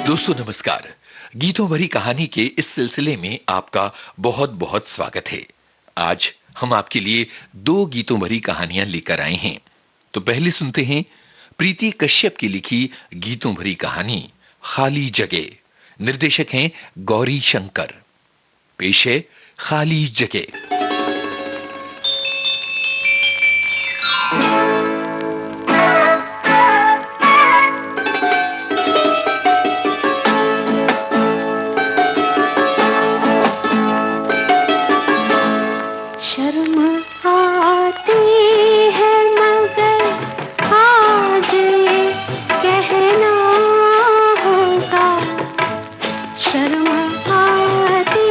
दोस्तों नमस्कार। गीतों भरी कहानी के इस सिलसिले में आपका बहुत बहुत स्वागत है। आज हम आपके लिए दो गीतों भरी कहानियां लेकर आए हैं। तो पहले सुनते हैं प्रीति कश्यप की लिखी गीतों भरी कहानी खाली जगह। निर्देशक हैं गौरी शंकर। पेश है खाली जगह। शर्म आती है मगर आज ये कहना होगा। शर्म आती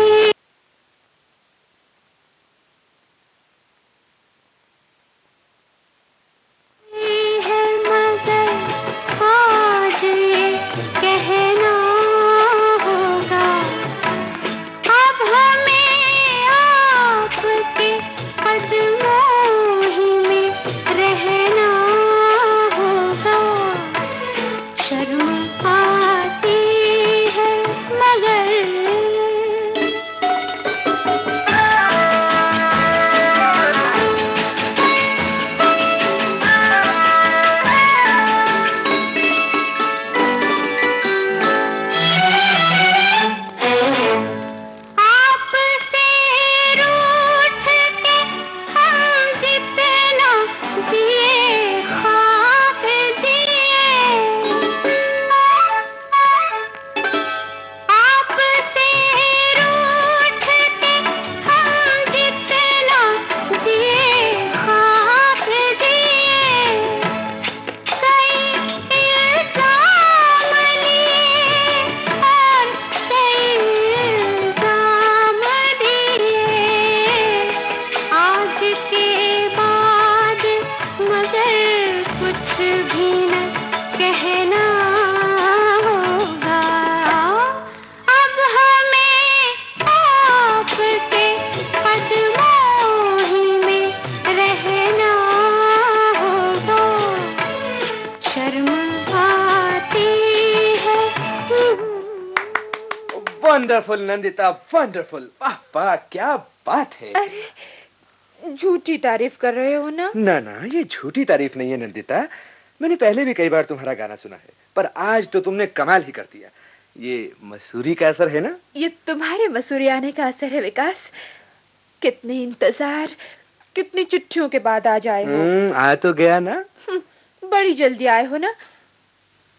है मगर आज ये कहना होगा। अब हमें आपके कदमों ही में रहना होगा। शर्म आती है मगर आपसे रूठ के हम जितना जिए ख्वाब जिए। आपसे रूठ के हम जितना जिए ख्वाब जिए। कई इल्जाम लिए और कई इल्जाम दिए। आज के बाद मगर कुछ भी न कहना होगा। अब हमें आपके कदमों ही में रहना होगा। शर्म आती है। Wonderful Nandita, wonderful. वाह वाह, क्या बात है। अरे, झूठी तारीफ कर रहे हो ना? ना ना, ये झूठी तारीफ नहीं है नंदिता। मैंने पहले भी कई बार तुम्हारा गाना सुना है, पर आज तो तुमने कमाल ही कर दिया। ये मसूरी का असर है ना? ये तुम्हारे मसूरी आने का असर है विकास। कितने इंतजार, कितनी चिट्ठियों के बाद आज आए हो। आ तो गया ना। बड़ी जल्दी आए हो ना।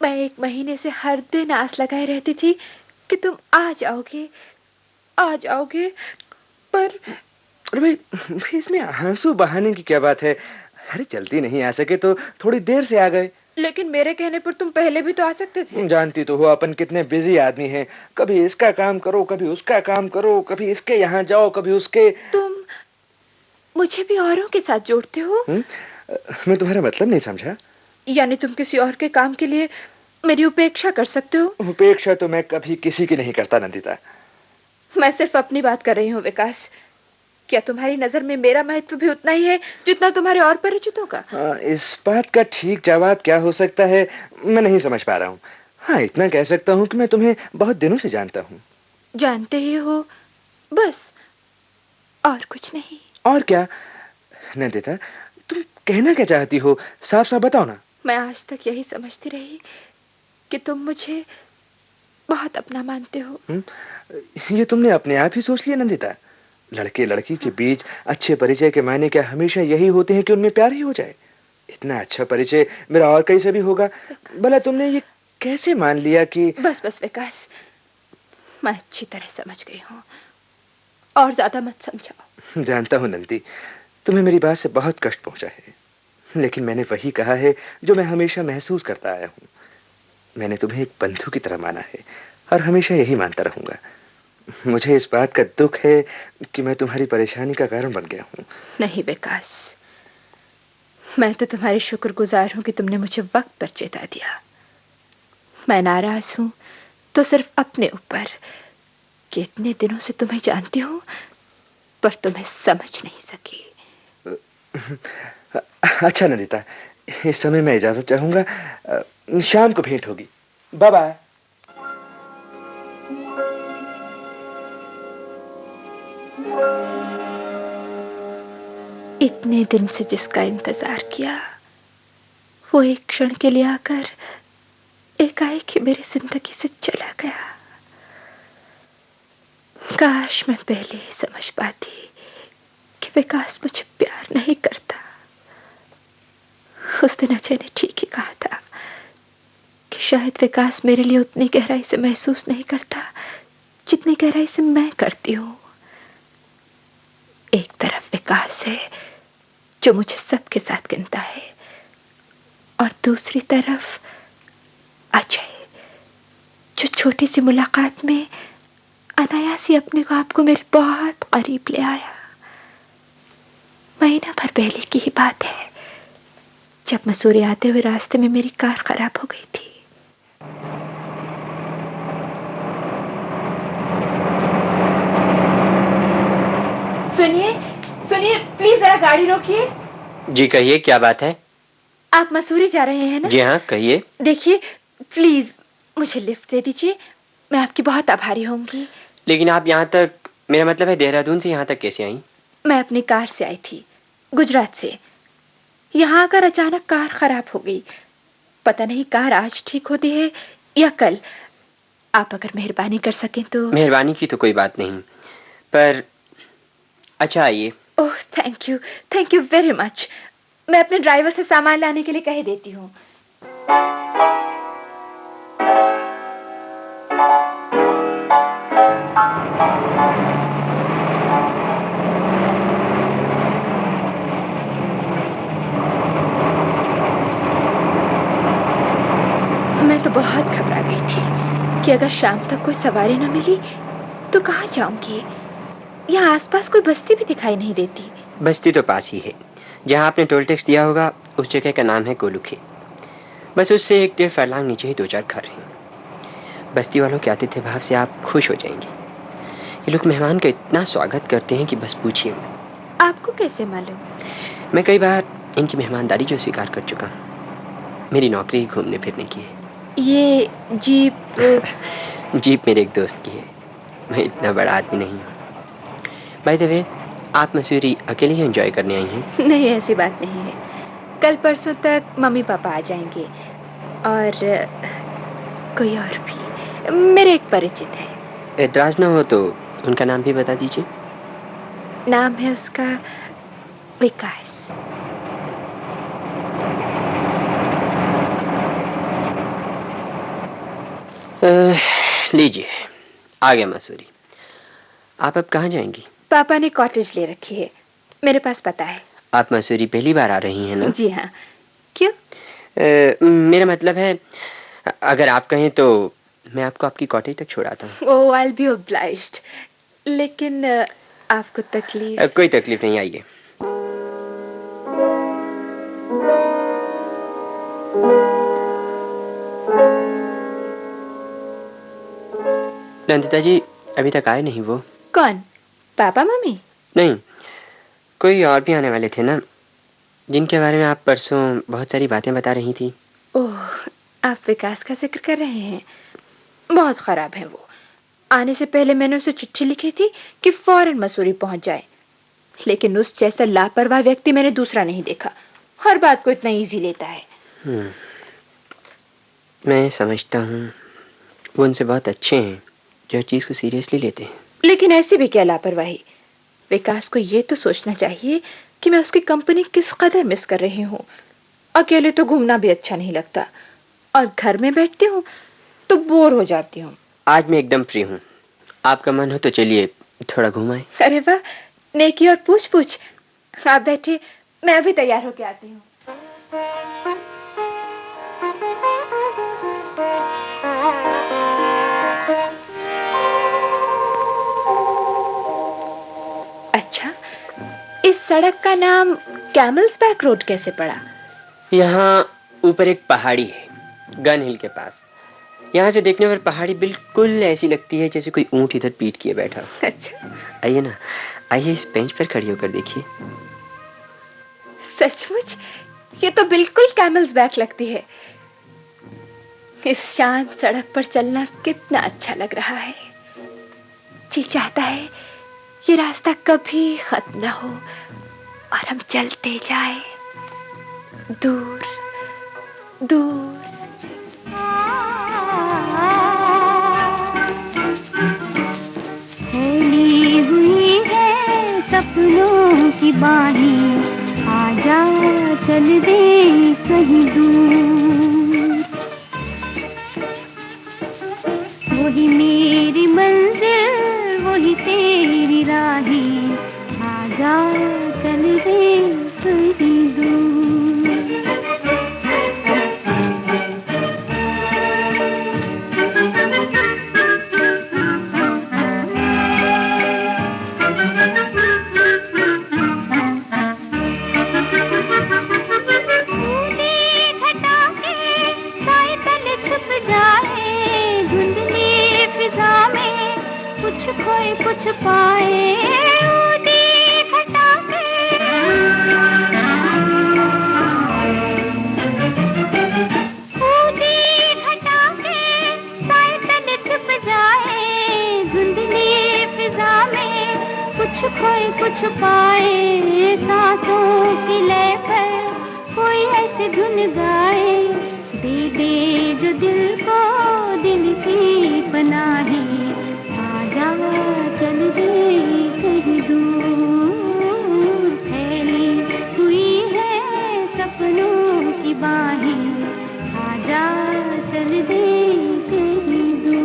मैं 1 महीने से हर दिन आस लगाए रहती थी कि तुम आ जाओगे, आ जाओगे। पर अरे भाई, इसमें आंसू बहाने की क्या बात है। अरे जल्दी नहीं आ सके तो थोड़ी देर से आ गए। लेकिन मेरे कहने पर तुम पहले भी तो आ सकते थे। जानती तो हो अपन कितने बिजी आदमी हैं। कभी इसका काम करो, कभी उसका काम करो, कभी इसके यहाँ जाओ, कभी उसके। तुम मुझे भी औरों के साथ जोड़ते हो। मैं तुम्हारा मतलब नहीं समझा। यानी तुम किसी और के काम के लिए मेरी उपेक्षा कर सकते हो। उपेक्षा तो मैं कभी किसी की नहीं करता नंदिता। मैं सिर्फ अपनी बात कर रही हूँ विकास। क्या तुम्हारी नजर में मेरा महत्व भी उतना ही है जितना तुम्हारे और परिचितों का? इस बात का ठीक जवाब क्या हो सकता है, मैं नहीं समझ पा रहा हूँ। हाँ, इतना कह सकता हूँ कि मैं तुम्हें बहुत दिनों से जानता हूँ। जानते ही हो, बस, और कुछ नहीं। और क्या नंदिता, तुम कहना क्या चाहती हो, साफ साफ बताओ ना। मैं आज तक यही समझती रही कि तुम मुझे बहुत अपना मानते हो। ये तुमने अपने आप ही सोच लिया नंदिता। लड़के लड़की के बीच अच्छे परिचय के मायने क्या हमेशा यही होते हैं कि उनमें प्यार ही हो जाए? इतना अच्छा परिचय मेरा और कहीं से भी होगा। भला तुमने ये कैसे मान लिया कि? बस बस विकास, मैं अच्छी तरह समझ गई हूँ, और ज्यादा मत समझाओ। जानता हूँ नंदी, तुम्हें मेरी बात से बहुत कष्ट पहुंचा है, लेकिन मैंने वही कहा है जो मैं हमेशा महसूस करता आया हूँ। मैंने तुम्हें एक बंधु की तरह माना है और हमेशा यही मानता रहूंगा। मुझे इस बात का दुख है कि मैं तुम्हारी परेशानी का कारण बन गया हूँ। नहीं विकास, मैं तो तुम्हारी शुक्रगुजार हूं कि तुमने मुझे वक्त पर चेता दिया। मैं नाराज हूं तो सिर्फ अपने ऊपर कि इतने दिनों से तुम्हें जानती हूं पर तुम्हें समझ नहीं सकी। अच्छा नंदिता, इस समय मैं इजाजत चाहूंगा। शाम को भेंट होगी। Bye bye. इतने दिन से जिसका इंतजार किया, वो एक क्षण के लिए आकर एकाएक ही मेरी जिंदगी से चला गया। काश मैं पहले ही समझ पाती कि विकास मुझे प्यार नहीं करता। उस दिन अजय ने ठीक ही कहा था कि शायद विकास मेरे लिए उतनी गहराई से महसूस नहीं करता जितनी गहराई से मैं करती हूं। एक तरफ विकास है जो मुझे सबके साथ गिनता है, और दूसरी तरफ अजय जो छोटी सी मुलाकात में अनायास ही अपने आप को मेरे बहुत करीब ले आया। महीना भर पहले की ही बात है जब मसूरी आते हुए रास्ते में मेरी कार खराब हो गई थी। सुनिए सुनिए, प्लीज जरा गाड़ी रोकिए। जी कहिए, क्या बात है? आप मसूरी जा रहे हैं ना? जी हाँ, कहिए। देखिए प्लीज मुझे लिफ्ट दे दीजिए, मैं आपकी बहुत आभारी होंगी। लेकिन आप यहाँ तक, मेरा मतलब है देहरादून से यहाँ तक कैसे आई? मैं अपनी कार से आई थी, गुजरात से। यहाँ आकर अचानक कार खराब हो गई। पता नहीं कार आज ठीक होती है या कल। आप अगर मेहरबानी कर सकें तो। मेहरबानी की तो कोई बात नहीं, पर अच्छा आइए। Oh thank you very much. मैं अपने ड्राइवर से सामान लाने के लिए कह देती हूँ। मैं तो बहुत घबरा गई थी कि अगर शाम तक कोई सवारी न मिली तो कहाँ जाऊंगी। यहाँ आसपास कोई बस्ती भी दिखाई नहीं देती। बस्ती तो पास ही है, जहाँ आपने टोल टैक्स दिया होगा उस जगह का नाम है कोलुखे। बस उससे 1-1.5 फरलांग नीचे ही 2-4 घर हैं। बस्ती वालों के आतिथ्य भाव से आप खुश हो जाएंगे। ये लोग मेहमान का इतना स्वागत करते हैं कि बस पूछिए। आपको कैसे मालूम? मैं कई बार इनकी मेहमानदारी जो स्वीकार कर चुका हूँ। मेरी नौकरी ही घूमने फिरने की है। ये जीप जीप मेरे एक दोस्त की है, मैं इतना बड़ा आदमी नहीं हूँ। बाय द वे, आप मसूरी अकेले ही एंजॉय करने आई हैं? नहीं, ऐसी बात नहीं है। कल परसों तक मम्मी पापा आ जाएंगे और कोई और भी, मेरे एक परिचित है। एतराज ना हो तो उनका नाम भी बता दीजिए। नाम है उसका विकास। लीजिए, आ गया मसूरी। आप अब कहाँ जाएंगी? पापा ने कॉटेज ले रखी है, मेरे पास पता है। आप मसूरी पहली बार आ रही हैं ना? जी हाँ। क्यों? मेरा मतलब है, अगर आप कहें तो मैं आपको आपकी कॉटेज तक छोड़ाता हूँ। ओह, आई विल बी ऑब्लाइज्ड। लेकिन आपको तकलीफ? कोई तकलीफ नहीं, आइए। नंदिता जी अभी तक आए नहीं। वो कौन? Papa mummy? नहीं, कोई और भी आने वाले थे ना, जिनके बारे में आप परसों बहुत सारी बातें बता रही थी। ओह, आप विकास का जिक्र कर रहे हैं। बहुत खराब है वो। आने से पहले मैंने उसे चिट्ठी लिखी थी कि फौरन मसूरी पहुंच जाए, लेकिन उस जैसा लापरवाह व्यक्ति मैंने दूसरा नहीं देखा। हर बात को इतना इजी लेता है। मैं समझता हूँ, वो उनसे बहुत अच्छे हैं जो चीज को सीरियसली लेते हैं। लेकिन ऐसी भी क्या लापरवाही? विकास को ये तो सोचना चाहिए कि मैं उसकी कंपनी किस कदर मिस कर रही हूँ। अकेले तो घूमना भी अच्छा नहीं लगता, और घर में बैठती हूँ तो बोर हो जाती हूँ। आज मैं एकदम फ्री हूँ, आपका मन हो तो चलिए थोड़ा घुमाएं। अरे वाह, नेकी और पूछ पूछ। आप बैठिए, मैं अभी तैयार होके आती हूँ। अच्छा, इस सड़क का नाम कैमल्स बैक रोड कैसे पड़ा? यहाँ ऊपर एक पहाड़ी है, गन हिल के पास। यहाँ से देखने पर पहाड़ी बिल्कुल ऐसी लगती है जैसे कोई ऊंट इधर पीठ किए बैठा हो। अच्छा, आइए ना, आइए इस बेंच पर खड़ी होकर देखिए। सचमुच ये तो बिल्कुल कैमल्स बैक लगती है। इस शांत सड़क पर चलना कितना अच्छा लग रहा है। जी चाहता है ये रास्ता कभी खत्म न हो और हम चलते जाए दूर दूर। फैली हुई है सपनों की बाहें, आजा चल दे कहीं दूर। वही मेरी मंजिल वही तेरी राहें, आजा चल दे कहीं दूर। कुछ खोए कुछ पाए उड़ी घटा के, उड़ी घटा के साए तले छुप जाए धुंधली फिजा में। कुछ खोए कुछ पाए सांसों की लय पर कोई ऐसी धुन गाए, दे दे जो दिल को दिल की पनाहे, आजा चल दे कहीं दूर। फैली हुई है सपनों की बाहें, आजा चल दे कहीं दूर।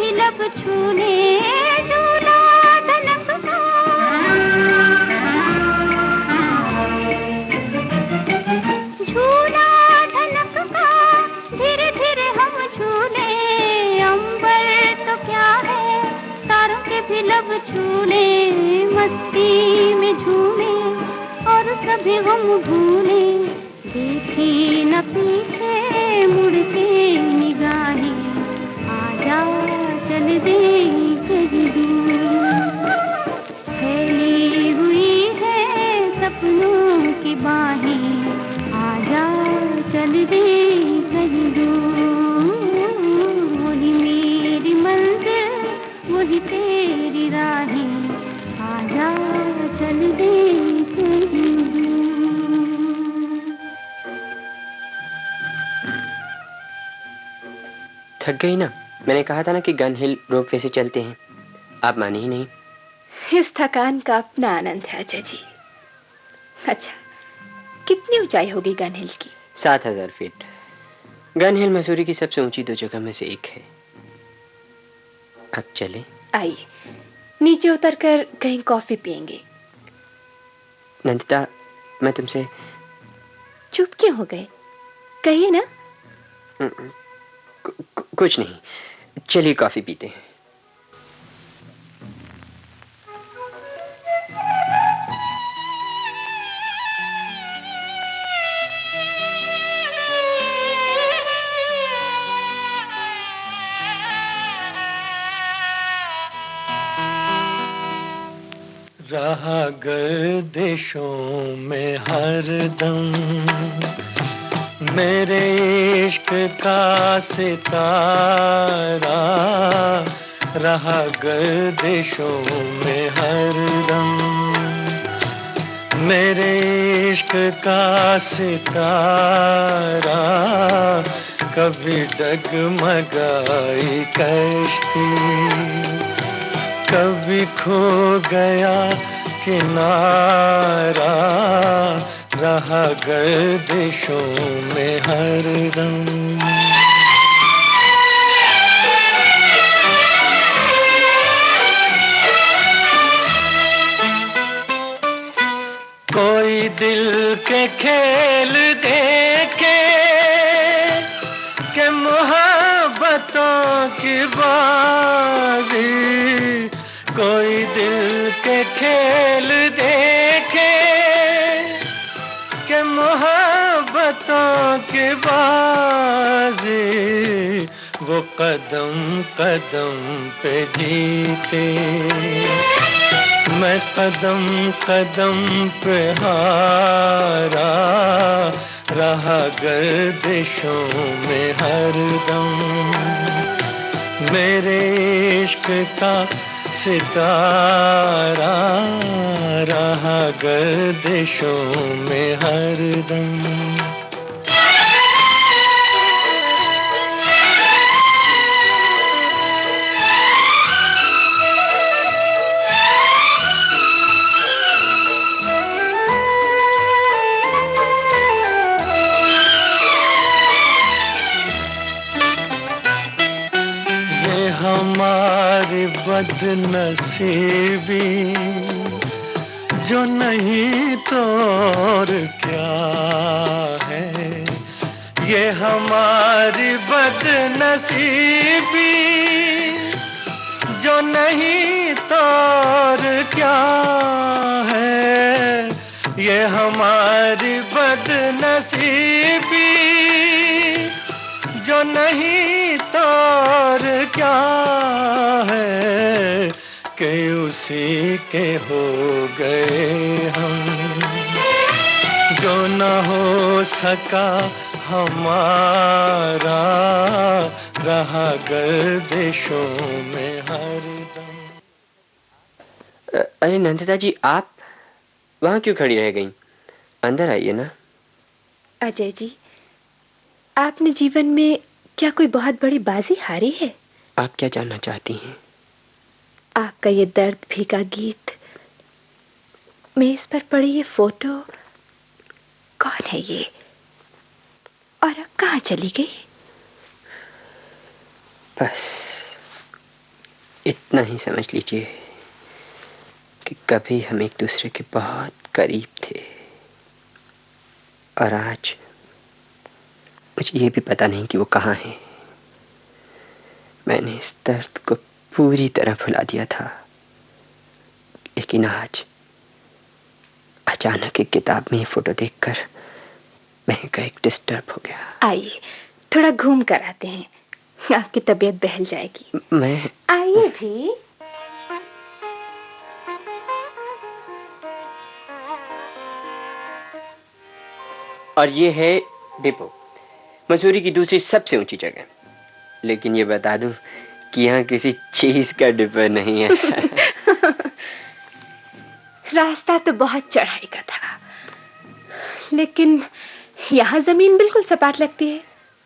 लब छूने झूला धनकता, झूला धनकता धीरे धीरे हम झूले। अंबर तो क्या है तारों के भी लब छूने, मस्ती में झूमे और सभी हम भूले। देखी न पीछे मुड़ के निगाहें, आजा चल दे कहीं दूर। फैली हुई है सपनों की बाहें, आजा चल दे कहीं दूर। वही मेरी मंजिल वही तेरी राहें, आजा चल दे कहीं दूर। थक गई ना? मैंने कहा था ना कि गन हिल रोपवे से चलते हैं, आप माने ही नहीं। इस थकान का अपना आनंद है अजय जी। अच्छा, कितनी ऊंचाई होगी गन हिल की? 7000 फीट। गन हिल मसूरी की सबसे ऊंची 2 जगह में से एक है। अब चले? आइए, नीचे उतरकर कहीं कॉफी पियेंगे। नंदिता, मैं तुमसे... चुप क्यों हो गए? कहिए ना। कुछ नहीं, चलिए कॉफी पीते हैं। रहा गर्दिशों में हरदम मेरे इश्क का सितारा, रहा गर्दिशों में हरदम मेरे इश्क का सितारा। कभी डगमगाई कश्ती, कभी खो गया किनारा, रहा गर्दिशों में हरदम। कोई दिल के खेल देखे कि मोहब्बत मोहब्बतों की बाजी, कोई दिल के खेल देखे कि मोहब्बतों की बाजी वो कदम कदम पे जीते। मैं कदम कदम पे हारा रहा गर्दिशों में हरदम। मेरे इश्क का सितारा रहा गर्दिशों में हरदम। हमारी बदनसीबी जो नहीं तो और क्या है, ये हमारी बदनसीबी जो नहीं तो और क्या है, ये हमारी बदनसीबी जो नहीं तो और क्या है, कि उसी के हो गए हम, जो न हो सका हमारा रहा गर्दिशों में हरदम। अरे नंदिता जी, आप वहां क्यों खड़ी रह गईं? अंदर आइए ना। अजय जी, आपने जीवन में क्या कोई बहुत बड़ी बाजी हारी है? आप क्या जानना चाहती हैं? आपका ये दर्द भीगा गीत, मेज पर पड़ी ये फोटो, कौन है ये और अब कहाँ चली गई? बस इतना ही समझ लीजिए कि कभी हम एक दूसरे के बहुत करीब थे और आज मुझे ये भी पता नहीं कि वो कहाँ है। मैंने इस दर्द को पूरी तरह भुला दिया था, लेकिन आज अचानक एक किताब में ये फोटो देखकर मैं एक डिस्टर्ब हो गया। आइए थोड़ा घूम कर आते हैं, आपकी तबीयत बहल जाएगी। मैं आइए भी। और ये है डिपो, मसूरी की दूसरी सबसे ऊंची जगह। लेकिन ये बता दूं कि यहाँ किसी चीज का डिपो नहीं है। रास्ता तो बहुत चढ़ाई का था, लेकिन यहाँ जमीन बिल्कुल सपाट लगती है।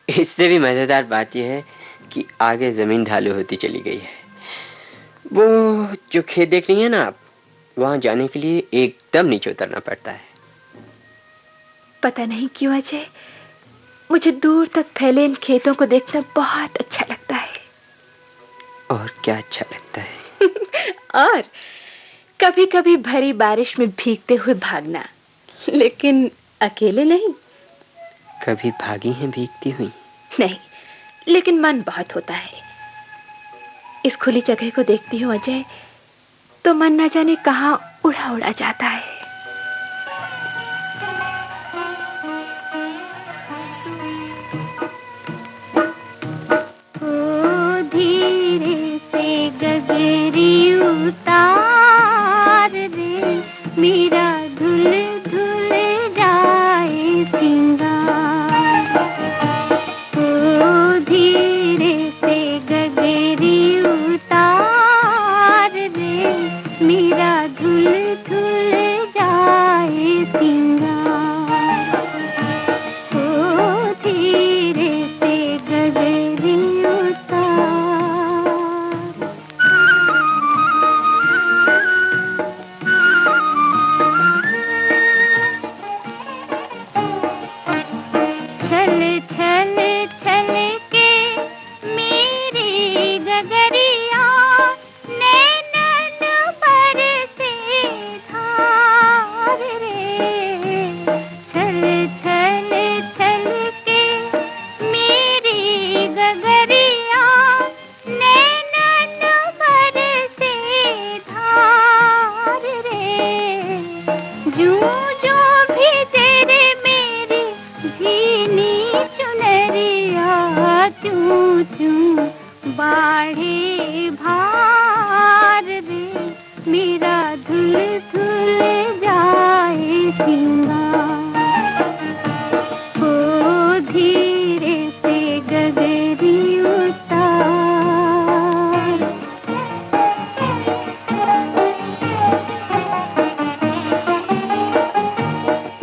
इससे भी मजेदार बात यह है कि आगे जमीन ढालू होती चली गई है। वो जो खेत देख रही है ना आप, वहां जाने के लिए एकदम नीचे उतरना पड़ता है। पता नहीं क्यों अजय, मुझे दूर तक फैले इन खेतों को देखना बहुत अच्छा लगता है। और क्या अच्छा लगता है? और कभी-कभी भरी बारिश में भीगते हुए भागना, लेकिन अकेले नहीं। कभी भागी हैं भीगती हुई? नहीं, लेकिन मन बहुत होता है। इस खुली जगह को देखती हूँ अजय, तो मन न जाने कहाँ उड़ा उड़ा जाता है। गगरी उतार रे, मेरा धुल धुल जाए सिंगार। ओ धीरे से गगरी उतार रे, मेरा धुल धुल चुनरिया चूं चूं बाढ़े भार रे, मेरा धुल धुल जाए सिंगार। ओ धीरे से गगरी उतार,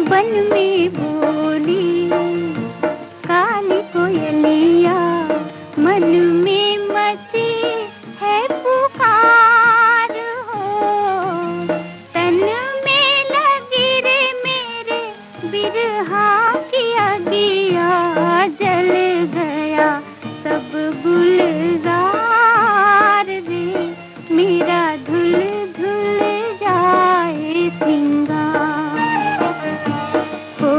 वन में बोली काली कोयलिया, मन में मची है पुकार हो, तन में लगी रे मेरे बिरहा की अगिया, जल गया सब गुलजार रे, मेरा धुल धुल जाए सिंगार। ओ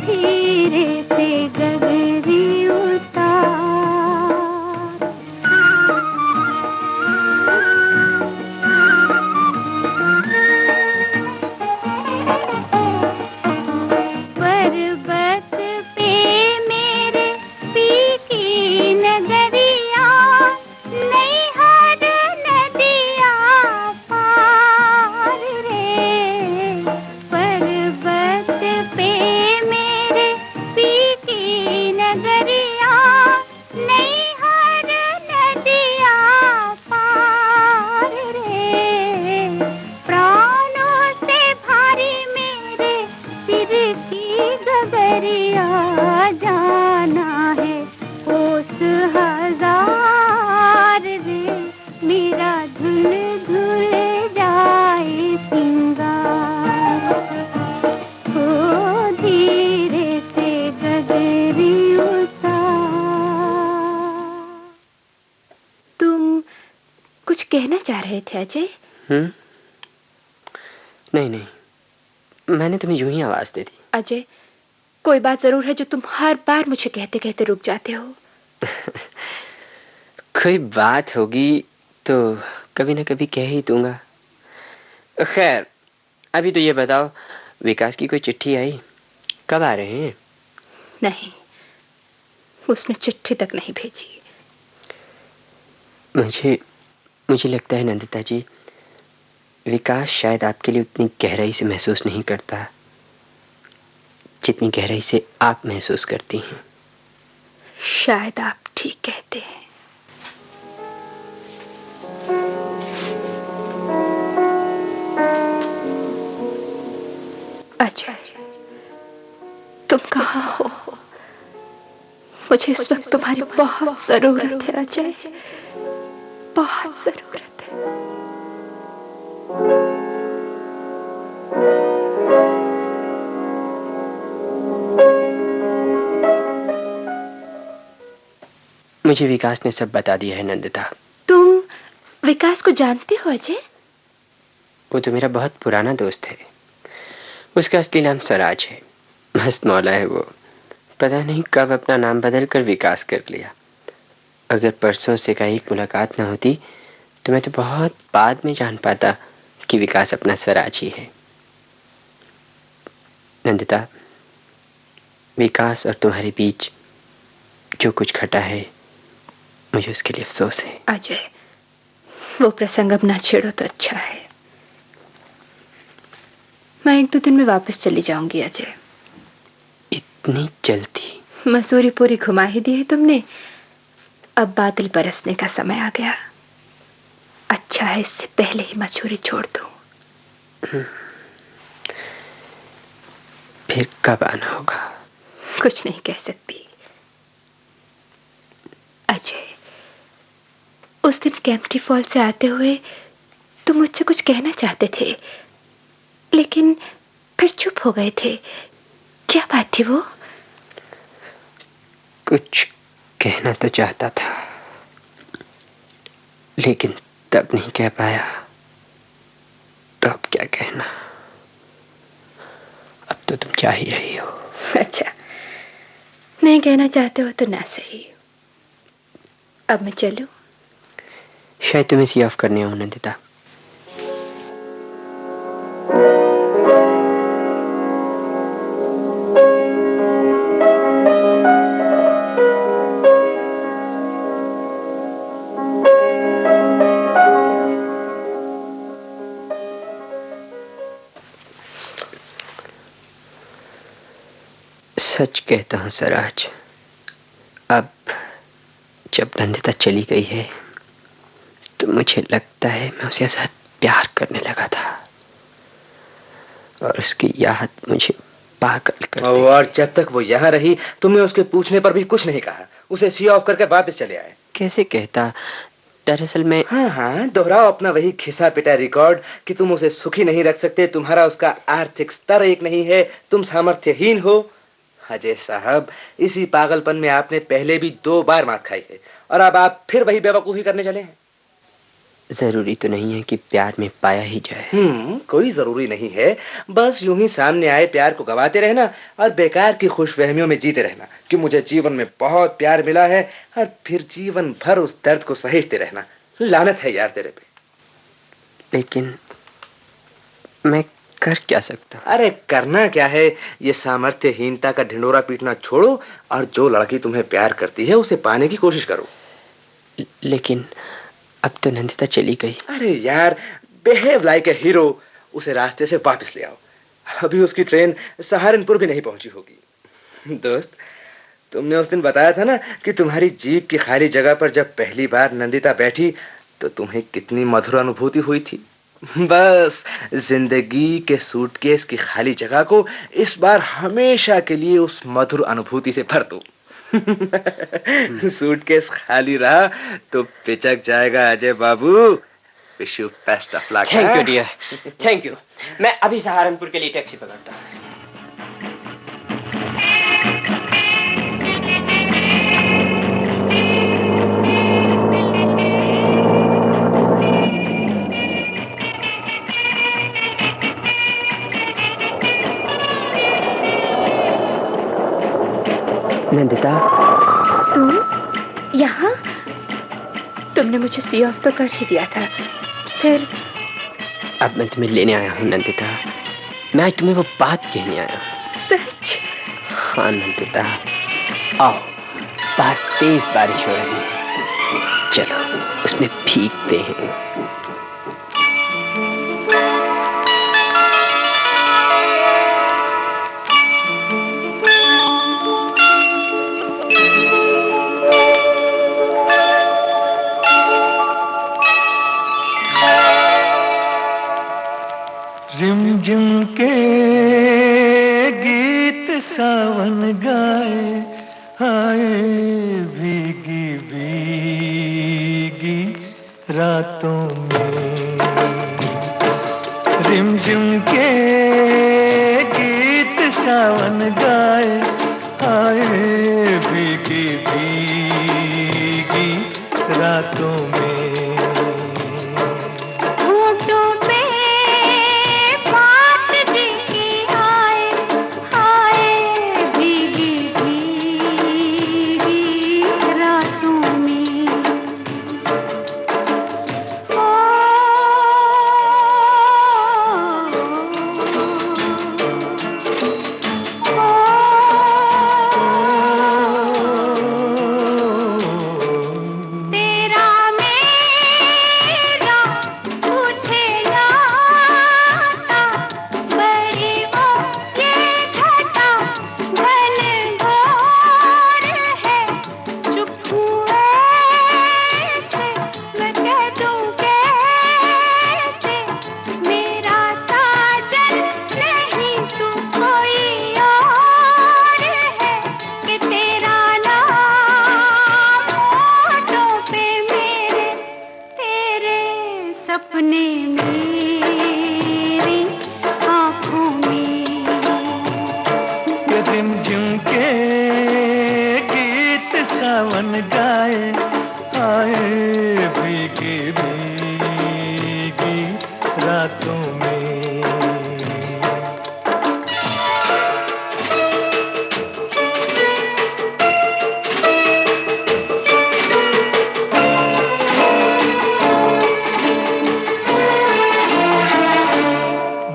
धीरे से गगरी उतार, पर्वत पे मेरे पीकी नगरिया, नैहर नदिया पार रे, पर्वत पे मेरे पीकी नगरिया, नैहर नदिया पार रे, प्राणों से भारी मेरे सिर की गगरिया, जाना है कोस हजार रे, मेरा धुल धुल जाए सिंगार। ओ धीरे से गगरी उतार। तुम कुछ कहना चाह रहे थे अजय? नहीं नहीं, मैंने तुम्हें यूं ही आवाज दे दी। अजय, कोई बात जरूर है जो तुम हर बार मुझे कहते कहते रुक जाते हो। कोई बात होगी तो कभी ना कभी कह ही दूंगा। खैर, अभी तो ये बताओ, विकास की कोई चिट्ठी आई? कब आ रहे हैं? नहीं, उसने चिट्ठी तक नहीं भेजी। मुझे लगता है नंदिता जी, विकास शायद आपके लिए उतनी गहराई से महसूस नहीं करता जितनी गहराई से आप महसूस करती हैं। शायद आप ठीक कहते हैं। अजय, तुम कहाँ हो? मुझे इस वक्त तुम्हारी बहुत जरूरत है अजय, बहुत जरूरत है। मुझे विकास ने सब बता दिया है नंदिता। तुम विकास को जानते हो अजय? वो तो मेरा बहुत पुराना दोस्त है। उसका असली नाम स्वराज है। मस्त मौला है वो। पता नहीं कब अपना नाम बदल कर विकास कर लिया। अगर परसों से का एक मुलाकात न होती तो मैं तो बहुत बाद में जान पाता कि विकास अपना स्वराज ही है। नंदिता, विकास और तुम्हारे बीच जो कुछ घटा है, मुझे उसके लिए अफसोस है। अजय, वो प्रसंग अब ना छेड़ो तो अच्छा है। मैं 1-2 दिन में वापस चली जाऊंगी अजय। इतनी जल्दी? मसूरी पूरी घुमा ही दी है तुमने, अब बादल बरसने का समय आ गया। अच्छा है इससे पहले ही मसूरी छोड़ दूं। फिर कब आना होगा? कुछ नहीं कह सकती अजय। उस दिन कैंपटी फॉल से आते हुए तुम मुझसे कुछ कहना चाहते थे, लेकिन फिर चुप हो गए थे। क्या बात थी वो? कुछ कहना तो चाहता था, लेकिन तब नहीं कह पाया। तो अब क्या कहना? अब तो तुम चाह ही रही हो। अच्छा, नहीं कहना चाहते हो तो ना सही। अब मैं चलूं? शायद तुम्हें सी ऑफ करने हो नंदिता। कहता हूँ सराज, अब जब नंदिता चली गई है तो मुझे लगता है मैं उसके साथ प्यार करने लगा था और उसकी याद मुझे पागल कर दी। और जब तक वो यहाँ रही तुमने उसके पूछने पर भी कुछ नहीं कहा, उसे सी ऑफ करके वापस चले आए। कैसे कहता? दरअसल मैं... हाँ, दोहराओ अपना वही खिसा पिटा रिकॉर्ड कि तुम उसे सुखी नहीं रख सकते, तुम्हारा उसका आर्थिक स्तर एक नहीं है, तुम सामर्थ्यहीन हो। अजय साहब, इसी पागलपन में आपने पहले भी 2 बार मात खाई है और अब आप फिर वही बेवकूफी करने चले हैं। जरूरी तो नहीं है कि प्यार में पाया ही जाए। कोई जरूरी नहीं है, बस यूं ही सामने आए प्यार को गवाते रहना और बेकार की खुशफहमियों में जीते रहना कि मुझे जीवन में बहुत प्यार मिला है, और फिर जीवन भर उस दर्द को सहेजते रहना। लानत है यार तेरे पे। लेकिन मैं कर क्या सकता? अरे करना क्या है, ये सामर्थ्यहीनता का ढिंडोरा पीटना छोड़ो और जो लड़की तुम्हें प्यार करती है उसे पाने की कोशिश करो। लेकिन अब तो नंदिता चली गई। अरे यार, बिहेव लाइक ए हीरो, उसे रास्ते से वापस ले आओ। अभी उसकी ट्रेन सहारनपुर भी नहीं पहुंची होगी। दोस्त, तुमने उस दिन बताया था ना कि तुम्हारी जीप की खाली जगह पर जब पहली बार नंदिता बैठी तो तुम्हें कितनी मधुर अनुभूति हुई थी। बस जिंदगी के सूटकेस की खाली जगह को इस बार हमेशा के लिए उस मधुर अनुभूति से भर दो। सूटकेस खाली रहा तो पिचक जाएगा Ajay babu. Wish you best of luck. Thank you dear, thank you. मैं अभी सहारनपुर के लिए टैक्सी पकड़ता हूँ। नंदिता, तुम यहाँ? तुमने मुझे सी ऑफ तो कर ही दिया था, फिर? अब मैं तुम्हें लेने आया हूँ नंदिता। मैं आज तुम्हें वो बात कहने आया हूँ। सच? हाँ नंदिता, आओ, बाहर तेज बारिश हो रही है, चलो उसमें भीगते हैं। रिमझिम के गीत सावन गाए, हाय भीगी भीगी रातों में। रिमझिम के गीत सावन गाए, हाय भीगी भीगी रातों में। रिमझिम के गीत सावन गाए, आए भीगी भीगी रातों में।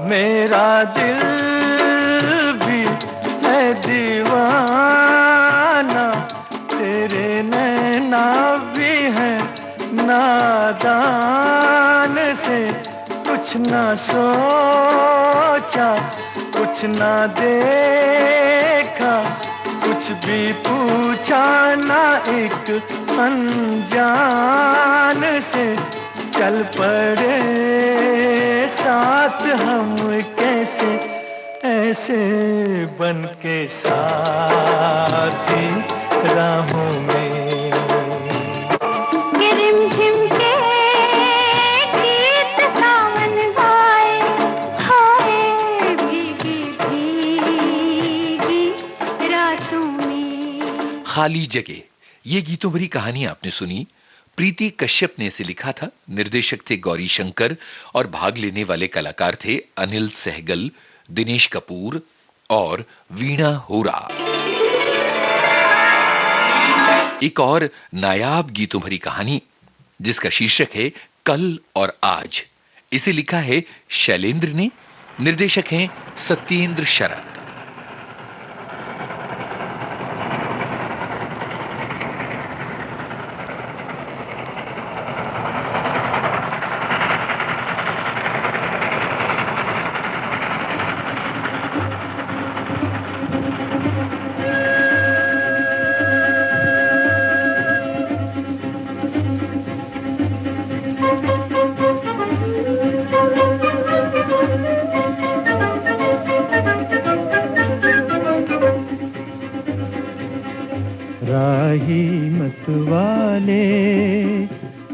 मेरा दिल भी है दीवाना, तेरे नैना भी है नादान से। कुछ ना सोचा, कुछ ना देखा, कुछ भी पूछा ना, एक अनजान से चल पड़े साथ हम, कैसे ऐसे बन के साथी राहों में। रिमझिम के गीत सावन गाए, हाय भीगी भीगी रातों में। खाली जगह, ये गीतों भरी कहानी आपने सुनी। प्रीति कश्यप ने इसे लिखा था। निर्देशक थे गौरी शंकर और भाग लेने वाले कलाकार थे अनिल सहगल, दिनेश कपूर और वीणा होरा। एक और नायाब गीतों भरी कहानी जिसका शीर्षक है कल और आज, इसे लिखा है शैलेंद्र ने। निर्देशक हैं सत्येंद्र शरत। राही मत वाले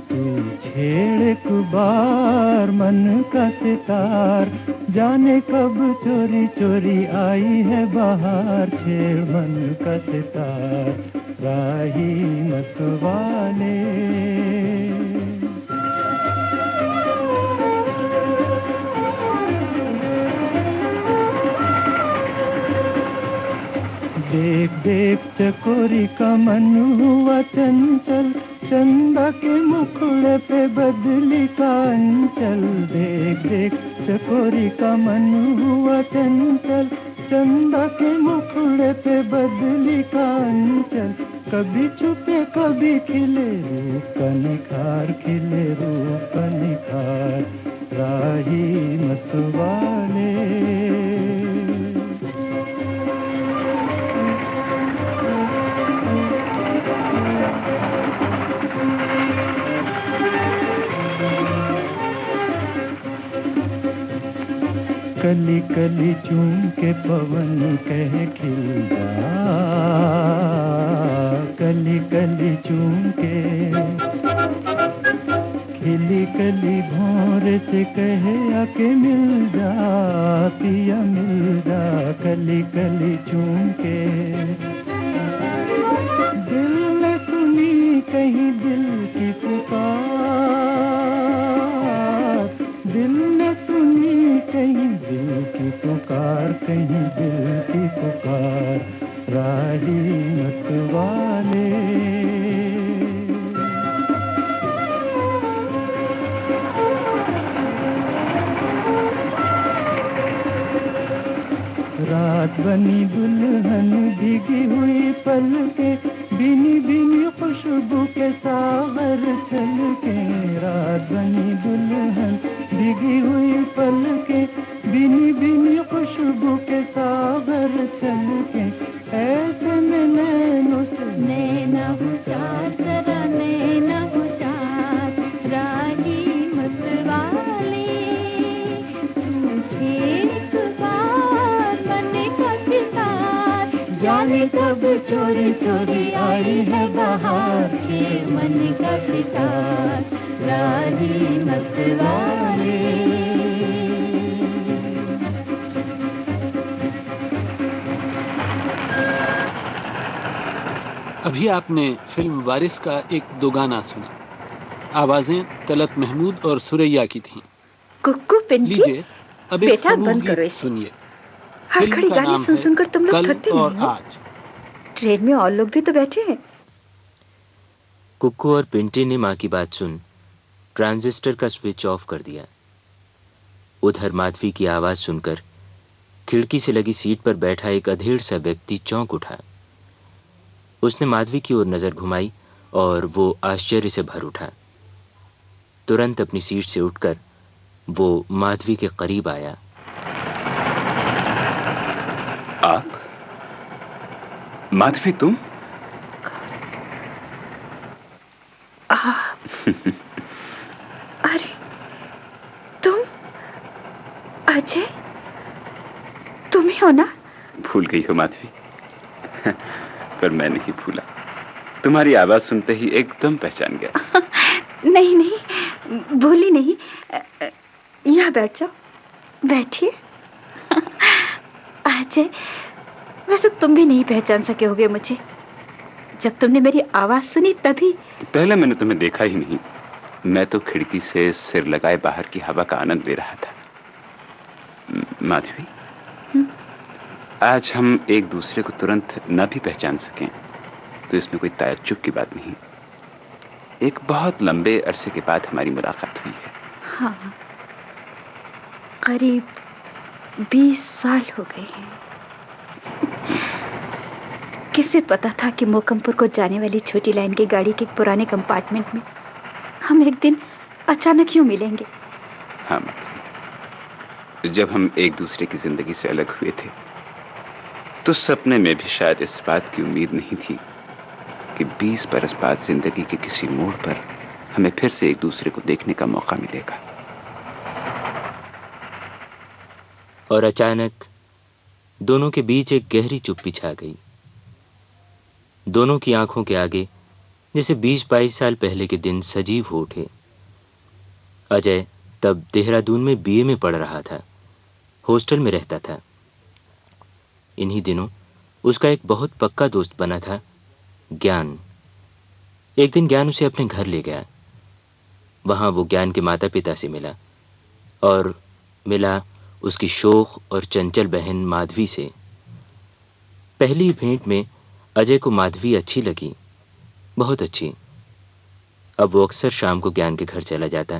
तू छेड़ कुबार मन का सितार, जाने कब चोरी चोरी आई है बाहर, छेड़ मन का सितार राही मत वाले। देख देख चकोरी का मन हुआ चंचल, चंदा के मुखड़े पे बदली का अंचल। देख देख चकोरी का मन हुआ चंचल, चंदा के मुखड़े पे बदली का अंचल। कभी छुपे कभी खिले रूप का निखार, खिले रूप का निखार राही मत वाले। कली कली चूम के पवन कह खिल जा, कली कली चूम के खिली कली भौर से कहे आके मिल जा, पिया मिल जा, कली कली चूम के। दिल ने सुनी कहीं दिल की पुकार, दिल ने सुनी कहीं दिल की पुकार, कहीं दिल की पुकार राही मत वाले। रात बनी दुल्हन भीगी हुई पलके, बिनी बिनी खुशबू के सागर छलके। रात बनी दुल्हन भीगी हुई पलके, बिनी बिनी खुशबू के सागर छलके। ऐसे में नैनों से नैना हुचार, जरा नैना हुचार राही मत वाले। तुझे एक बार मन का सितार, जाने कब चोरी चोरी आई है बाहर, छेड़ मन का सितार राही मत वाले। अभी आपने फिल्म वारिस का एक दो गाना सुना। आवाजें तलत महमूद और सुरैया की थीं। कुक्कू पिंकी, लीजिए अब एक बेटा समूह बंद करो गीत इसे। सुनिए। हर फिल्म घड़ी का गाने नाम सुन है सुनकर तुम लोग कल थकते और नहीं हो? आज। ट्रेन में और लोग भी तो बैठे हैं। कुक्कू और पिंटी ने माँ की बात सुन ट्रांजिस्टर का स्विच ऑफ कर दिया। उधर माधवी की आवाज सुनकर खिड़की से लगी सीट पर बैठा एक अधेड़ सा व्यक्ति चौंक उठा। उसने माधवी की ओर नजर घुमाई और वो आश्चर्य से भर उठा। तुरंत अपनी सीट से उठकर वो माधवी के करीब आया। आप? माधवी तुम? अरे तुम अजय, तुम ही हो ना? भूल गई हो माधवी। पर मैं नहीं भूला, तुम्हारी आवाज सुनते ही एकदम पहचान गया। नहीं नहीं, भूली नहीं। यहाँ बैठ जाओ, बैठिए। अजय, वैसे तुम भी नहीं पहचान सके होगे मुझे। जब तुमने मेरी आवाज सुनी तभी। पहले मैंने तुम्हें देखा ही नहीं, मैं तो खिड़की से सिर लगाए बाहर की हवा का आनंद ले रहा था। माधवी, आज हम एक दूसरे को तुरंत न भी पहचान सकें तो इसमें कोई ताज्जुब की बात नहीं। एक बहुत लंबे अरसे के बाद हमारी मुलाकात हुई है। हाँ, करीब 20 साल हो गए हैं। किसे पता था कि मोकमपुर को जाने वाली छोटी लाइन की गाड़ी के पुराने कंपार्टमेंट में हम एक दिन अचानक यूं मिलेंगे। हाँ माधवी, जब हम एक दूसरे की जिंदगी से अलग हुए थे तो सपने में भी शायद इस बात की उम्मीद नहीं थी कि 20 बरस बाद जिंदगी के किसी मोड़ पर हमें फिर से एक दूसरे को देखने का मौका मिलेगा। और अचानक दोनों के बीच एक गहरी चुप्पी छा गई। दोनों की आंखों के आगे जैसे 20-22 साल पहले के दिन सजीव हो उठे। अजय तब देहरादून में बीए में पढ़ रहा था, हॉस्टल में रहता था। इन्हीं दिनों उसका एक बहुत पक्का दोस्त बना था, ज्ञान। एक दिन ज्ञान उसे अपने घर ले गया। वहां वो ज्ञान के माता पिता से मिला और मिला उसकी शोख और चंचल बहन माधवी से। पहली भेंट में अजय को माधवी अच्छी लगी, बहुत अच्छी। अब वो अक्सर शाम को ज्ञान के घर चला जाता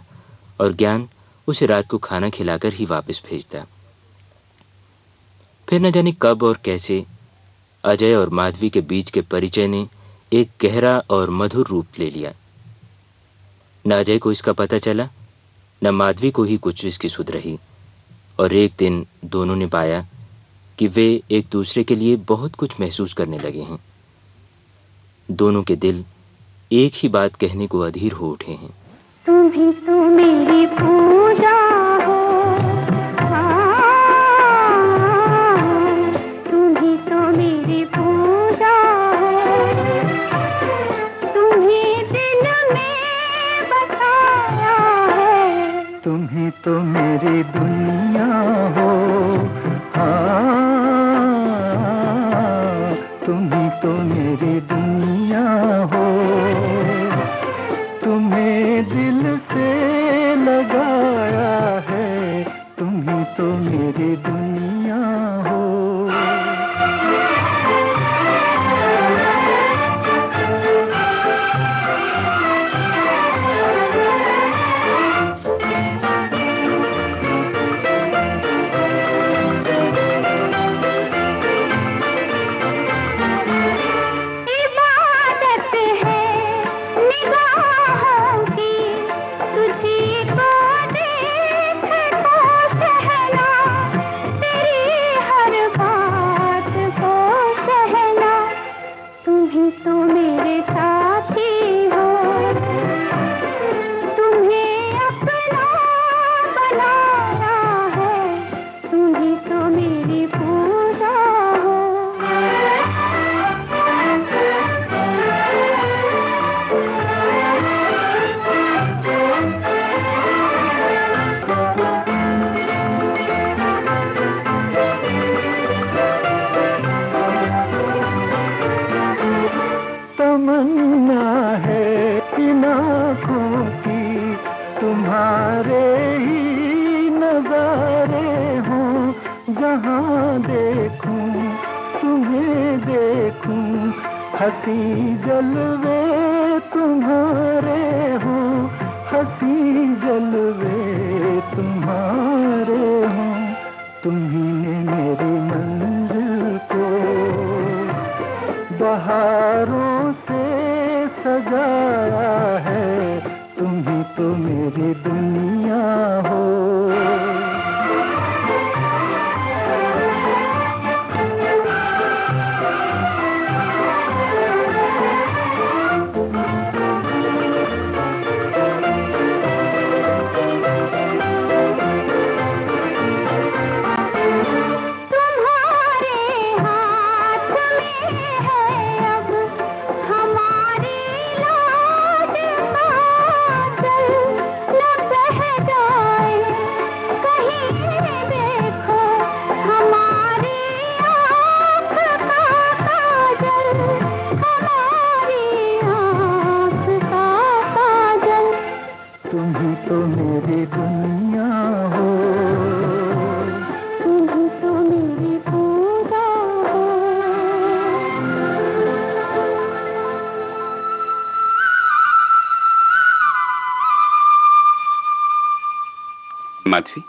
और ज्ञान उसे रात को खाना खिलाकर ही वापस भेजता। फिर न जाने कब और कैसे अजय और माधवी के बीच के परिचय ने एक गहरा और मधुर रूप ले लिया। न अजय को इसका पता चला, न माधवी को ही कुछ इसकी सुध रही। और एक दिन दोनों ने पाया कि वे एक दूसरे के लिए बहुत कुछ महसूस करने लगे हैं। दोनों के दिल एक ही बात कहने को अधीर हो उठे हैं। तुम ही तो मेरी पूजा हो, तुम ही तो मेरी पूजा हो, तुम्हें दिल में बसाया है। तुम ही तो मेरी दुनिया हो, तुम ही तो मेरी दुनिया हो, तुम्हें दिल से लगाया है, तुम ही तो मेरी दुनिया हो। तमन्ना है इन आँखों की, तुम्हारे ही नजारे हों, जहाँ देखूं तुम्हें देखूं, हंसी जलवे तुम्हारे हों, हंसी जलवे तुम्हारे हों। तुम्ही ने मेरी मंजिल को बहारों से सजाया है, तुम ही तो मेरी दुनिया हो। ये दुनिया हो। तू ही तो मेरी पूजा हो। माधवी,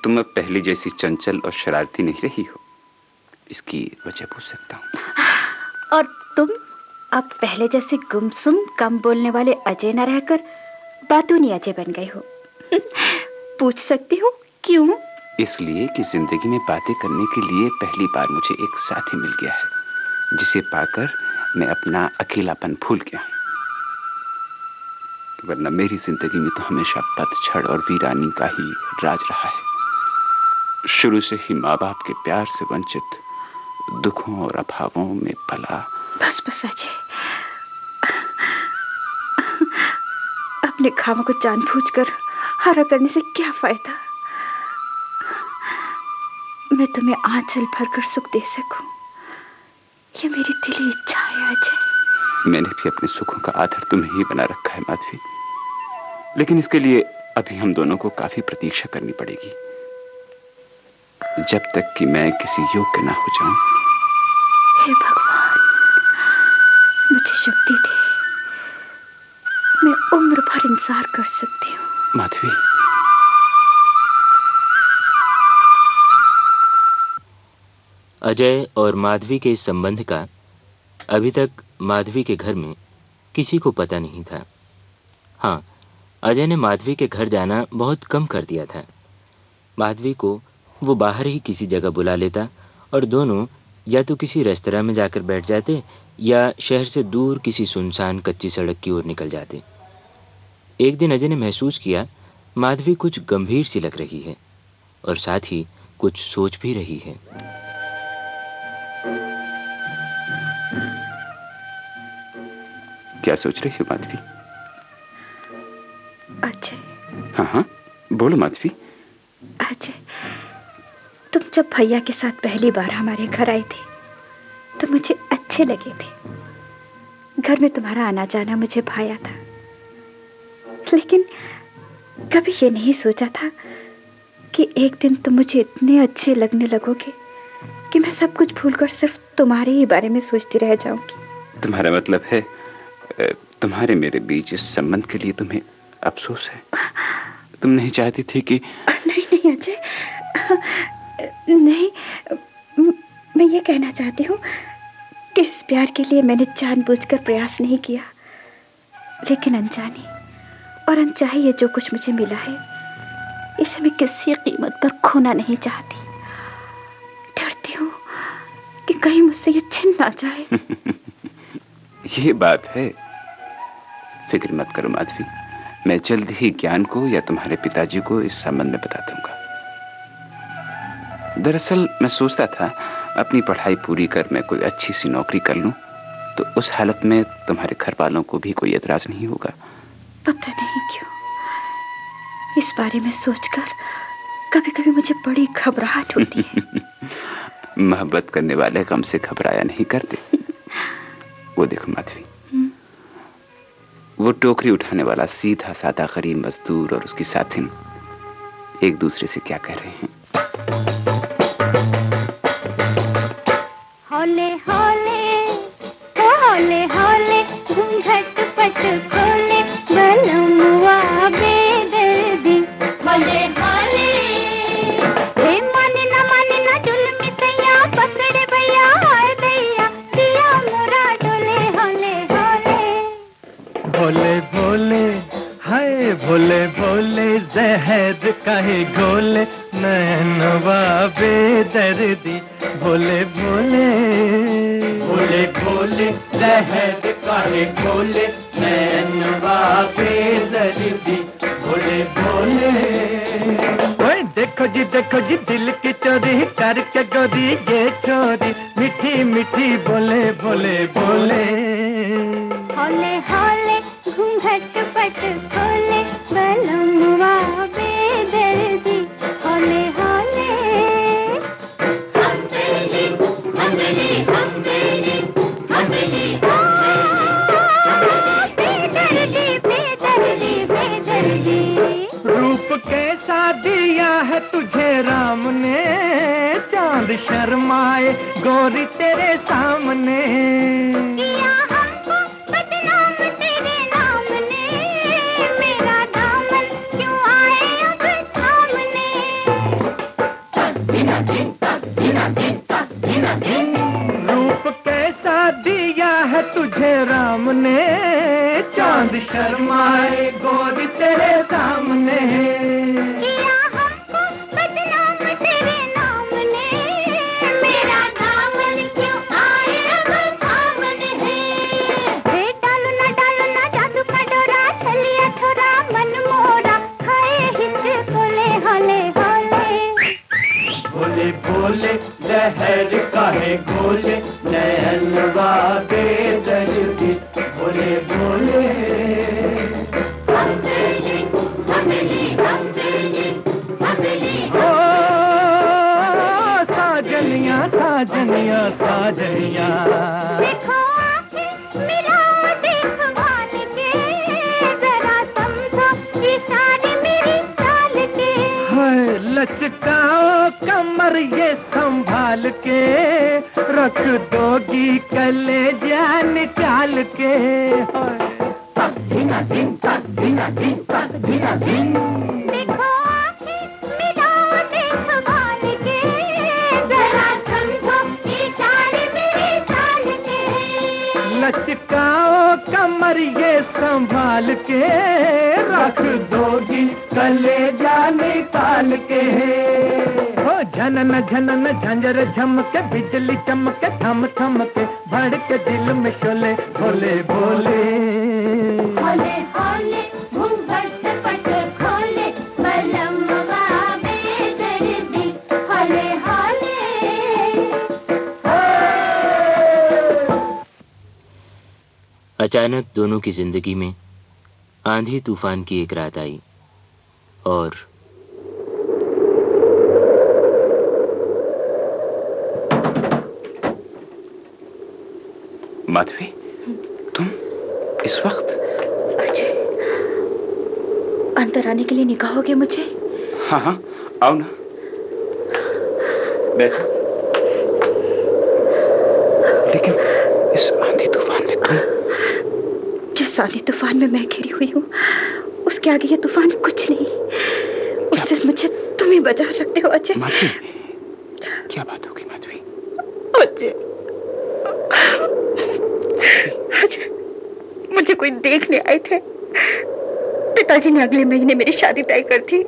तुम अब पहले जैसी चंचल और शरारती नहीं रही हो, इसकी वजह पूछ सकता हूँ? और तुम अब पहले जैसे गुमसुम कम बोलने वाले अजय न रहकर बातूनी अजय बन गए हो। पूछ सकती हूँ क्यों? इसलिए कि जिंदगी में बातें करने के लिए पहली बार मुझे एक साथी मिल गया है, जिसे पाकर मैं अपना अकेलापन भूल गया हूँ। वरना मेरी जिंदगी में तो हमेशा पतझड़ और वीरानी का ही राज रहा है। शुरू से ही माँ बाप के प्यार से वंचित, दुखों और अभावों में पला। बस बस अजय, अपने घावों को जानबूझकर हरा करने से क्या फायदा? मैं तुम्हें आंचल भरकर सुख दे सकूं, ये मेरी दिली इच्छा है अजय। मैंने भी अपने सुखों का आधार तुम्हें ही बना रखा है माधवी, लेकिन इसके लिए अभी हम दोनों को काफी प्रतीक्षा करनी पड़ेगी, जब तक कि मैं किसी योग्य ना हो जाऊं। हे भगवान, मुझे शक्ति दे, मैं उम्र भर इंतजार कर सकती हूँ। माधवी, अजय और माधवी के इस संबंध का अभी तक माधवी के घर में किसी को पता नहीं था। हाँ, अजय ने माधवी के घर जाना बहुत कम कर दिया था। माधवी को वो बाहर ही किसी जगह बुला लेता और दोनों या तो किसी रेस्तरां में जाकर बैठ जाते या शहर से दूर किसी सुनसान कच्ची सड़क की ओर निकल जाते। एक दिन अजय ने महसूस किया माधवी कुछ गंभीर सी लग रही है और साथ ही कुछ सोच भी रही है। क्या सोच रही हो माधवी? अजय। हाँ हाँ, बोलो माधवी। अजय, तुम जब भैया के साथ पहली बार हमारे घर आए थे तो मुझे अच्छे लगे थे। घर में तुम्हारा आना जाना मुझे भाया था, लेकिन कभी ये नहीं सोचा था कि एक दिन तुम मुझे इतने अच्छे लगने लगोगे कि मैं सब कुछ भूलकर सिर्फ तुम्हारे ही बारे में सोचती रह जाऊंगी। तुम्हारा मतलब है तुम्हारे मेरे बीच इस संबंध के लिए तुम्हें अफसोस है? तुम नहीं चाहती थी कि? नहीं नहीं अजय, नहीं, मैं ये कहना चाहती हूँ कि इस प्यार के लिए मैंने जानबूझकर प्रयास नहीं किया, लेकिन अनजानी और अनचाही ये जो कुछ मुझे मिला है, इसे मैं किसी कीमत पर खोना नहीं चाहती। डरती हूँ कि कहीं मुझसे ये छिन ना जाए। ये बात है। फिक्र मत करो माधवी, मैं जल्द ही ज्ञान को या तुम्हारे पिताजी को इस संबंध में बता दूंगा। दरअसल मैं सोचता था अपनी पढ़ाई पूरी कर मैं कोई अच्छी सी नौकरी कर लूं, तो उस हालत में तुम्हारे घर वालों को भी कोई एतराज नहीं होगा। पता नहीं क्यों इस बारे में सोचकर कभी कभी मुझे बड़ी घबराहट होती है। मोहब्बत करने वाले गम से घबराया नहीं करते। वो देखो माधवी, वो टोकरी उठाने वाला सीधा साधा गरीब मजदूर और उसकी साथिन एक दूसरे से क्या कह रहे हैं? हौले हौले हौले हौले घूंघट पट खोले बलमुआ बेदर्दी। हौले हौले हे माने ना जुल्मी सैया पकड़े भैया हाय दैया दिया मोरा डोले। हौले हौले भोले भोले हाय भोले भोले जहर काहे घोले नैनवा बेदर्दी। भोले भोले भोले भोले जहर काहे घोले नैनवा बेदर्दी। भोले भोले ओए देखो जी दिल की चोरी करके गोरी ये चोरी मीठी मीठी बोले भोले भोले। हौले हौले घूंघट पट खोले बलमुआ बेदर्दी। हौले हौले हम्बेली हम्बेली हम्बेली हम्बेली बेदर्दी बेदर्दी बेदर्दी। शर्माए गोरी तेरे सामने। किया हमको बदनाम तेरे नाम ने, मेरा दामन क्यों आए अब सामने। रूप कैसा दिया है तुझे राम ने, चांद शर्माए गोरी तेरे सामने। किया हमको बदनाम तेरे नाम ने, मेरा दामन क्यों आए अब सामने। हे डालो ना जादू का डोरा, चलिया छोरा मन मोरा, खाए हिच कोले होले होले। बोले बोले लहर काहे गोले, नैनवा बेदर्दी बोले बोले। ओ साजनिया साजनिया साजनिया, देखो आंखें मिलाओ देख भाल के, जरा समझो इशारे मेरी चाल के। हाय लचकाओ कमर ये संभाल के, रख दोगी कलेजा निकाल के। हाय देखो आंखें मिलाओ देख भाल के, जरा समझो इशारे मेरी चाल के। लचकाओ कमर ये संभाल के, रख दोगी कलेजा निकाल के। हो झनन झनन झंझर झमके, बिजली चमके थम थम के, भड़के दिल में शोले भोले भोले। होले होले घूंघट पट खोले, बलम बाबे दर्दी होले होले। अचानक दोनों की जिंदगी में आंधी तूफान की एक रात आई और माधवी, तुम इस वक्त? अजय, अंदर आने के लिए निकाहोगे मुझे? हाँ हाँ, आओ ना, बैठो। लेकिन इस आंधी तूफान में तुम? जिस आंधी तूफान में मैं घिरी हुई हूँ, उसके आगे ये तूफान कुछ नहीं। उससे मुझे तुम ही बचा सकते हो अजय। माधवी, क्या बात होगी माधवी? अजय, मुझे कोई देखने आए थे। पिताजी ने अगले महीने मेरी शादी तय कर दी।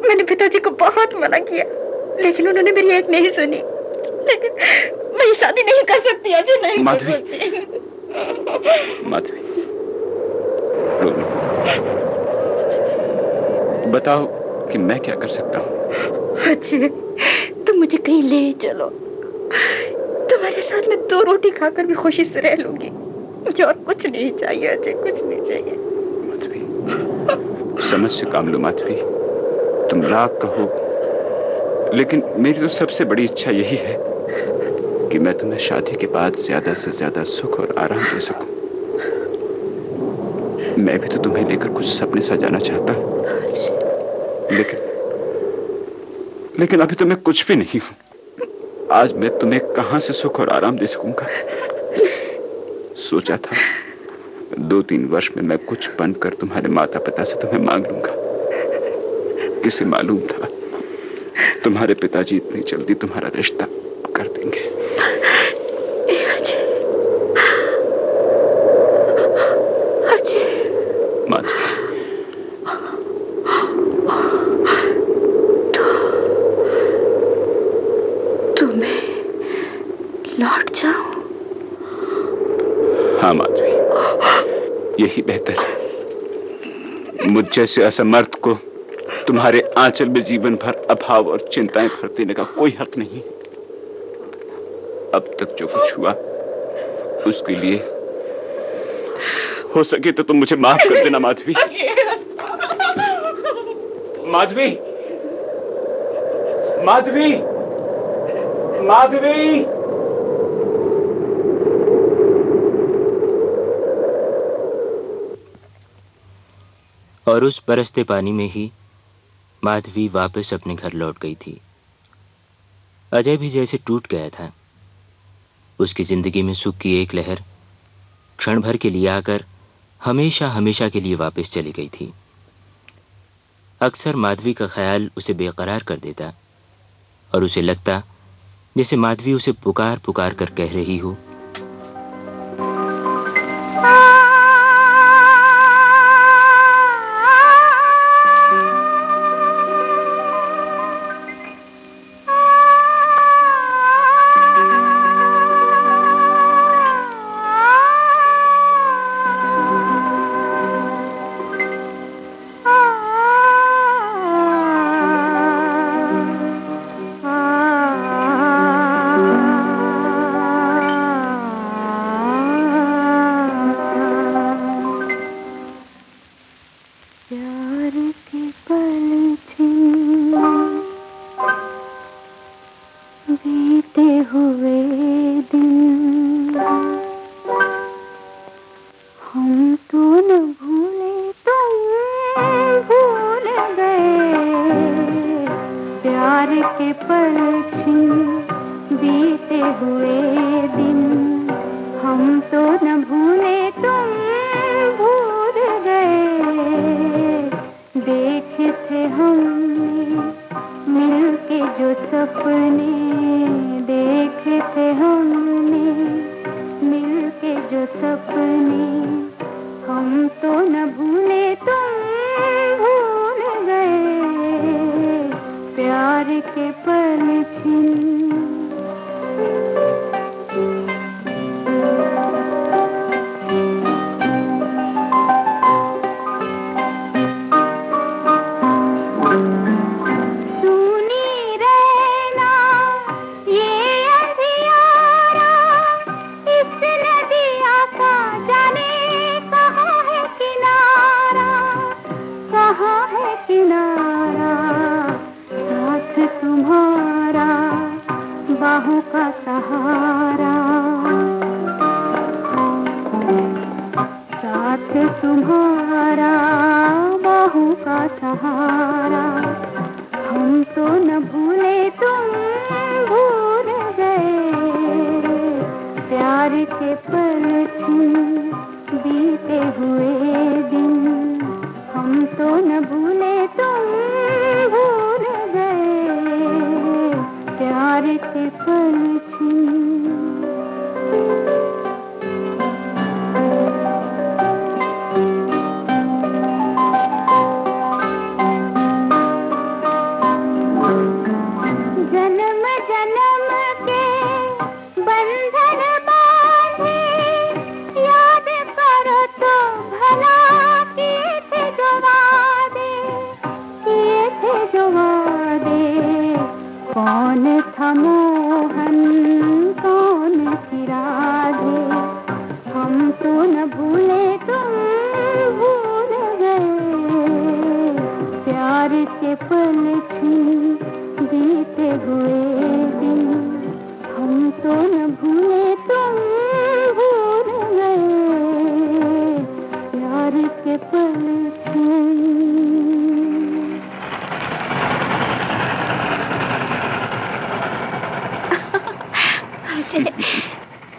मैंने पिताजी को बहुत मना किया, लेकिन उन्होंने मेरी एक नहीं सुनी। लेकिन मैं ये शादी नहीं कर सकती अजय, नहीं माधवी, कर सकती। माधवी, बताओ कि मैं क्या कर सकता हूँ? अजय, तुम मुझे कहीं ले चलो। तुम्हारे साथ मैं 2 रोटी खाकर भी खुशी से रह लूंगी। मुझे और कुछ नहीं चाहिए अजय, कुछ नहीं चाहिए। माधवी, समझ से काम लो माधवी। तुम लाख कहो, लेकिन मेरी तो सबसे बड़ी इच्छा यही है कि मैं तुम्हें शादी के बाद ज्यादा से ज्यादा सुख और आराम दे सकूं। मैं भी तो तुम्हें लेकर कुछ सपने सजाना चाहता हूं, लेकिन अभी तो मैं कुछ भी नहीं हूं। आज मैं तुम्हें कहां से सुख और आराम दे सकूंगा? सोचा था 2-3 वर्ष में मैं कुछ बनकर तुम्हारे माता पिता से तुम्हें मांग लूंगा। किसे मालूम था तुम्हारे पिताजी इतनी जल्दी तुम्हारा रिश्ता कर देंगे। माधवी, तो मैं लौट जाऊं? हाँ माधवी, यही बेहतर है। मुझ जैसे असमर्थ को तुम्हारे आंचल में जीवन भर अभाव और चिंताएं भर देने का कोई हक नहीं। अब तक जो कुछ हुआ उसके लिए हो सके तो तुम मुझे माफ कर देना माधवी। माधवी, माधवी, माधवी। और उस बरसते पानी में ही माधवी वापस अपने घर लौट गई थी। अजय भी जैसे टूट गया था। उसकी जिंदगी में सुख की एक लहर क्षण भर के लिए आकर हमेशा हमेशा के लिए वापस चली गई थी। अक्सर माधवी का ख्याल उसे बेकरार कर देता और उसे लगता जैसे माधवी उसे पुकार पुकार कर कह रही हो,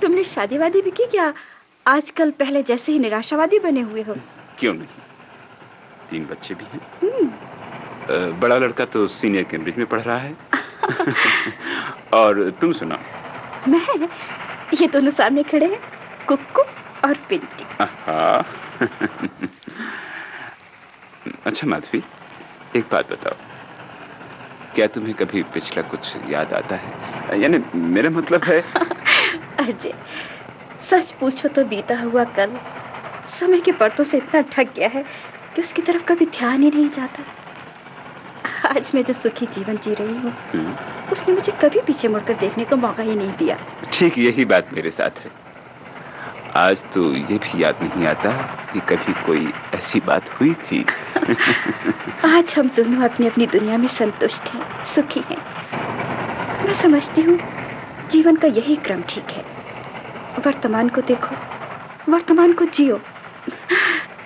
तुमने शादी वादी भी की क्या? आजकल पहले जैसे ही निराशावादी बने हुए हो। क्यों नहीं, 3 बच्चे भी हैं। बड़ा लड़का तो सीनियर कैम्ब्रिज में पढ़ रहा है। और तुम सुना? मैं, ये दोनों सामने खड़े हैं, कुक्कू और पिंटी। अच्छा माधवी, एक बात बताओ, क्या तुम्हें कभी पिछला कुछ याद आता है? यानी मेरा मतलब है अजय, सच पूछो तो बीता हुआ कल समय के पर्दों से इतना ढक गया है कि उसकी तरफ कभी ध्यान ही नहीं जाता। आज मैं जो सुखी जीवन जी रही हूँ, उसने मुझे कभी पीछे मुड़कर देखने का मौका ही नहीं दिया। ठीक यही बात मेरे साथ है। आज तो ये भी याद नहीं आता कि कभी कोई ऐसी बात हुई थी। आज हम दोनों अपनी अपनी दुनिया में संतुष्ट हैं, सुखी हैं। मैं समझती हूँ जीवन का यही क्रम ठीक है। वर्तमान को देखो, वर्तमान को जियो।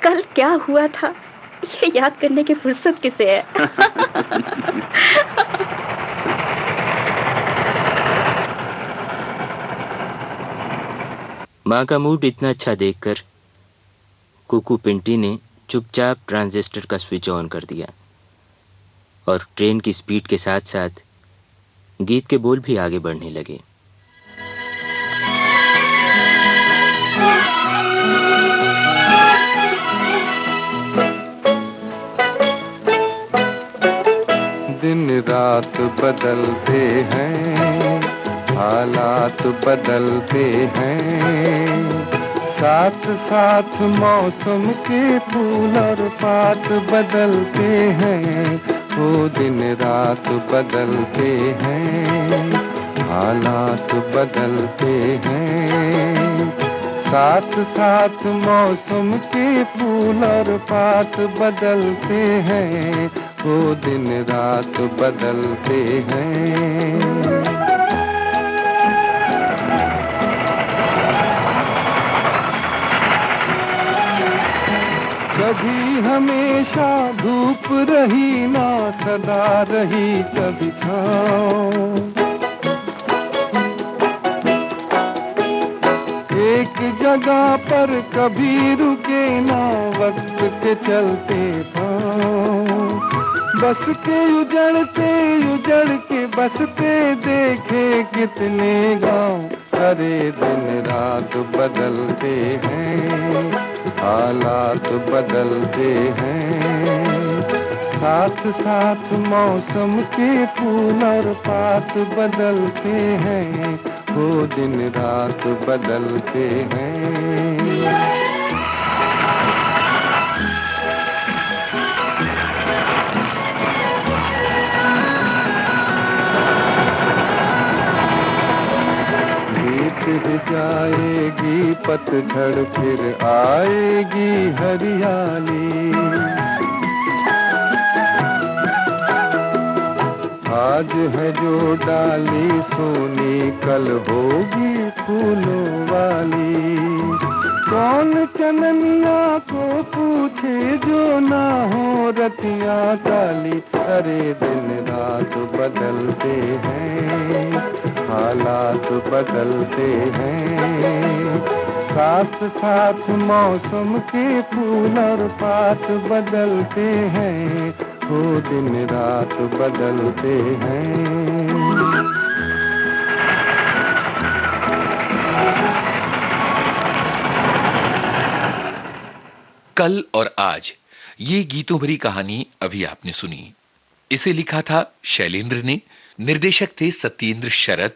कल क्या हुआ था ये याद करने की फुर्सत किसे है? माँ का मूड इतना अच्छा देखकर कुकू पिंटी ने चुपचाप ट्रांजिस्टर का स्विच ऑन कर दिया और ट्रेन की स्पीड के साथ साथ गीत के बोल भी आगे बढ़ने लगे। दिन रात बदलते हैं, हालात बदलते हैं, साथ साथ मौसम के फूल और पात बदलते हैं। वो दिन रात बदलते हैं, हालात बदलते हैं, साथ साथ मौसम के फूल और पात बदलते हैं। वो दिन रात बदलते हैं। कभी हमेशा धूप रही ना सदा रही कभी छाँव, एक जगह पर कभी रुके ना वक्त के चलते पाँव। बस के उजड़ के बसते देखे कितने गाँव। अरे दिन रात बदलते हैं, हालात बदलते हैं, साथ साथ मौसम के फूल और पात बदलते हैं। वो दिन रात बदलते हैं। बीत जाएगी पतझड़ फिर आएगी हरियाली। आज है जो डाली सोनी कल होगी फूलों वाली। कौन चननिया को पूछे जो ना हो रतिया काली। अरे दिन रात बदलते हैं, हालात बदलते हैं, साथ साथ मौसम के फूल और पात बदलते हैं। वो दिन रात बदलते हैं। कल और आज, ये गीतों भरी कहानी अभी आपने सुनी। इसे लिखा था शैलेंद्र ने, निर्देशक थे सत्येंद्र शरद,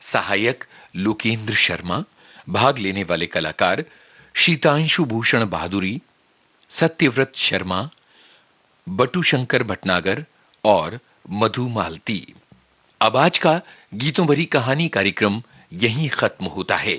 सहायक लोकेंद्र शर्मा, भाग लेने वाले कलाकार शीतांशु भूषण बहादुरी, सत्यव्रत शर्मा, बटू शंकर भटनागर और मधु मालती। अब आज का गीतों भरी कहानी कार्यक्रम यहीं खत्म होता है।